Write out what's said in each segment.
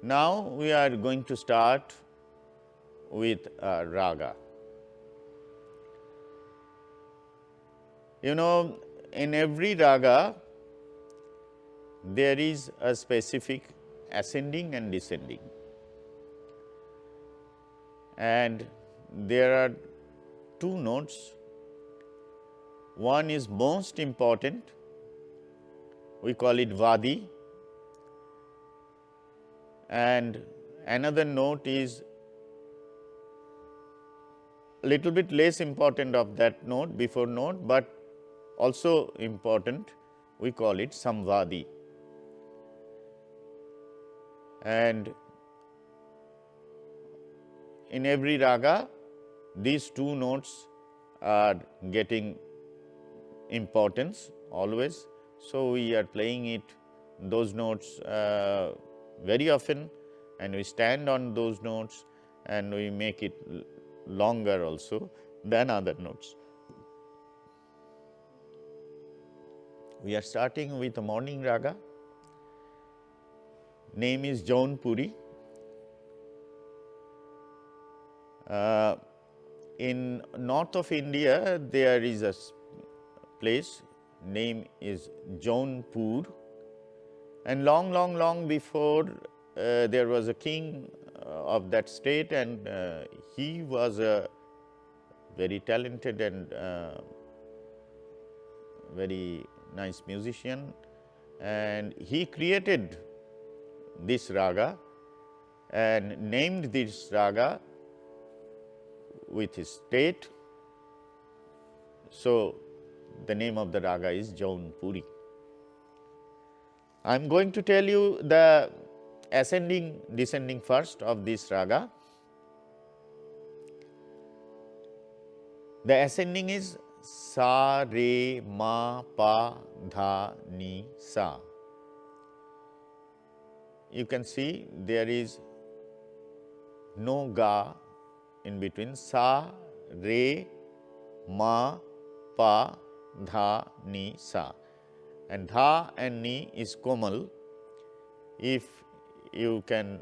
Now, we are going to start with raga. You know, in every raga, there is a specific ascending and descending, and there are two notes. One is most important, we call it Vadi, and another note is little bit less important of that note, before note, but also important, we call it Samvadi. And in every raga, these two notes are getting importance always. So, we are playing it those notes very often, and we stand on those notes, and we make it longer also than other notes. We are starting with a morning raga. Name is Jaunpuri. In north of India, there is a place, name is Jaunpur, and long before there was a king of that state, and he was a very talented and very nice musician, and he created this raga and named this raga with his state. So, the name of the raga is Jaunpuri. I am going to tell you the ascending descending first of this raga. The ascending is Sa, Re, Ma, Pa, Dha, Ni, Sa. You can see there is no Ga in between. Sa, Re, Ma, Pa, Dha, Ni, Sa, and Dha and Ni is Komal. If you can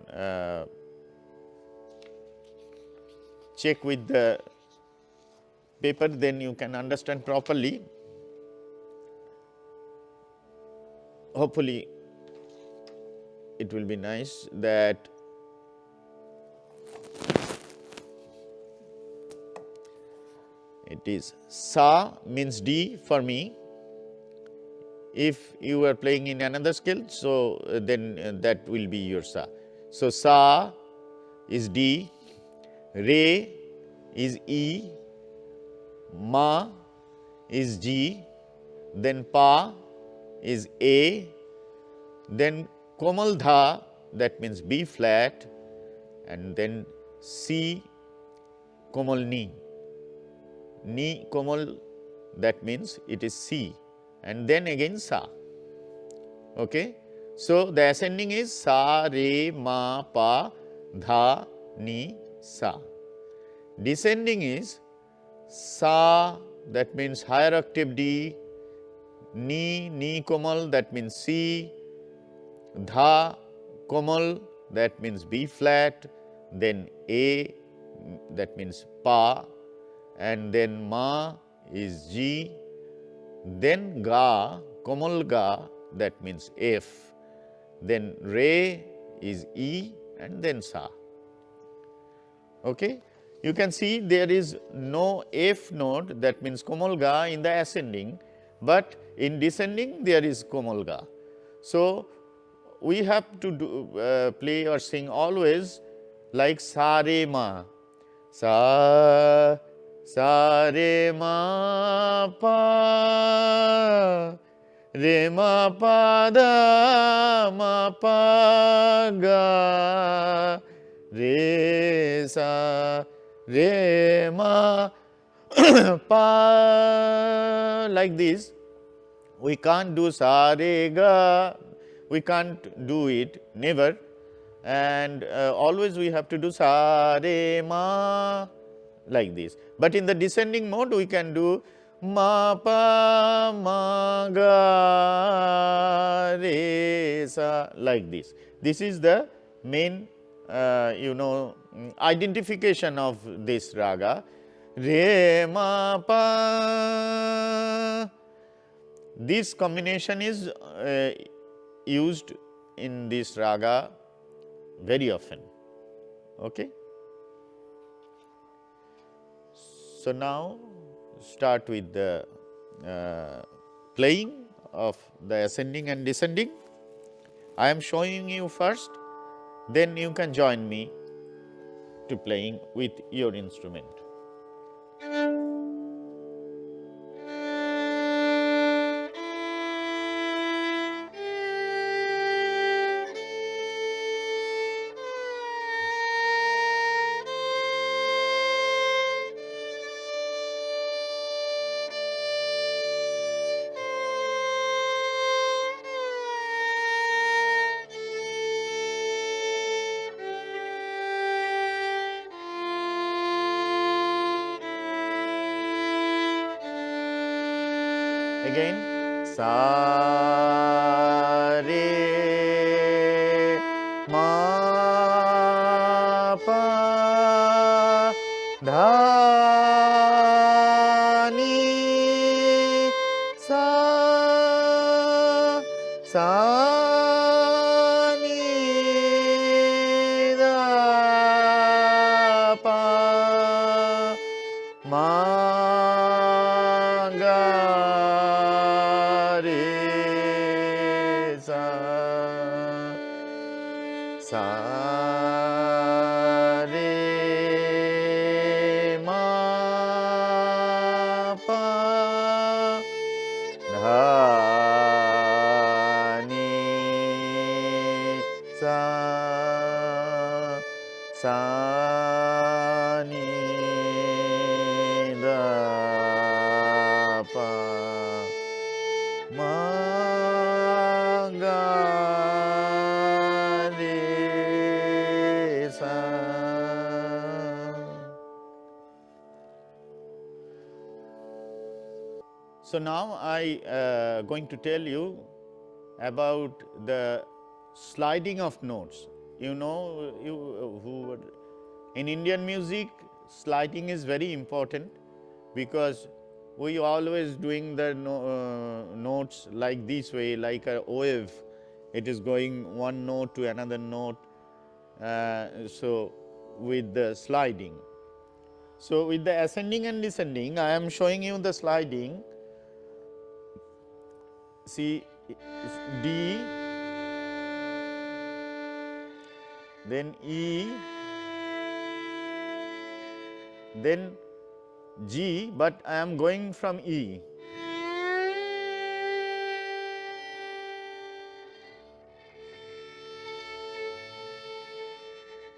check with the paper, then you can understand properly. Hopefully, it will be nice that it is Sa means D for me. If you are playing in another scale, so then that will be your Sa. So, Sa is D, Re is E, Ma is G, then Pa is A, then Komal Dha, that means B flat, and then C Komal Ni. Ni Komal, that means it is C, and then again Sa. Okay. So, the ascending is Sa, Re, Ma, Pa, Dha, Ni, Sa. Descending is Sa, that means higher octave D, Ni Komal, that means C, Dha Komal, that means B flat, then A, that means Pa, and then Ma is G, then Ga, Komal Ga, that means F, then Re is E, and then Sa. Okay. You can see there is no F note, that means Komal Ga in the ascending, but in descending there is Komal Ga. So, we have to do, play or sing always like Sa, Re, Ma. Sa, Sa, Re, Ma, Pa, Re, Ma, Pa, Da, Ma, Pa, Ga, Re, Sa, Re, Ma, Pa, like this. We can't do Sa, Re, Ga, we can't do it, never, and always we have to do Sa, Re, Ma, like this. But in the descending mode, we can do Ma, Pa, Ma, Ga, Re, Sa, like this. This is the main identification of this raga. Re ma pa. This combination is used in this raga very often. Okay. So, now start with the playing of the ascending and descending. I am showing you first, then you can join me to playing with your instrument. Again, sa re ma pa dha ni sa sa ni da pa ma ga sa re ma pa dha ni sa sa ni da pa ma ga So, now I going to tell you about the sliding of notes. You know, in Indian music, sliding is very important, because we always doing the notes like this way, like a wave. It is going one note to another note. So, with the sliding. So, with the ascending and descending, I am showing you the sliding. See, D, then E, then G, but I am going from E.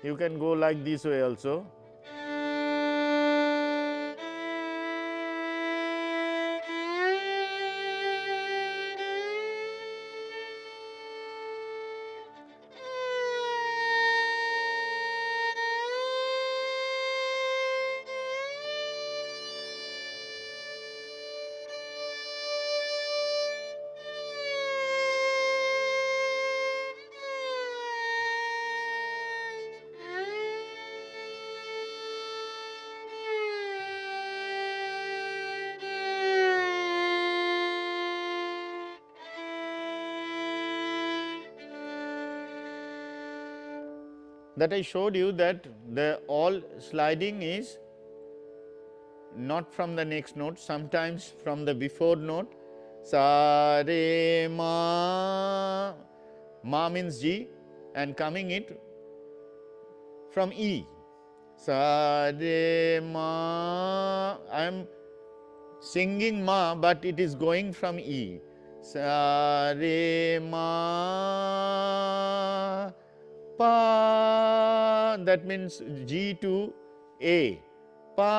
You can go like this way also. That I showed you that the all sliding is not from the next note, sometimes from the before note. Sa re ma, ma means G, and coming it from E. Sa re ma, I am singing ma, but it is going from E. Sa re ma pa, that means G to A. Pa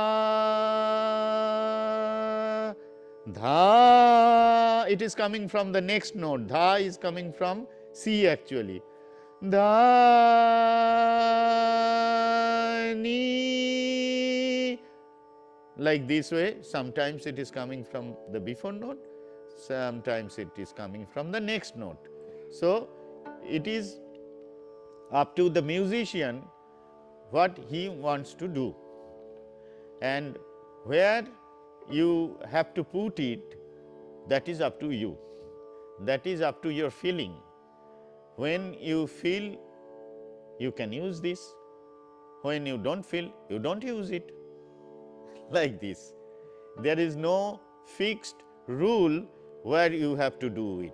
dha, it is coming from the next note. Dha is coming from C actually. Dha ni, like this way. Sometimes it is coming from the before note, sometimes it is coming from the next note. So, it is up to the musician what he wants to do, and where you have to put it, that is up to you, that is up to your feeling. When you feel, you can use this. When you don't feel, you don't use it. Like this. There is no fixed rule where you have to do it.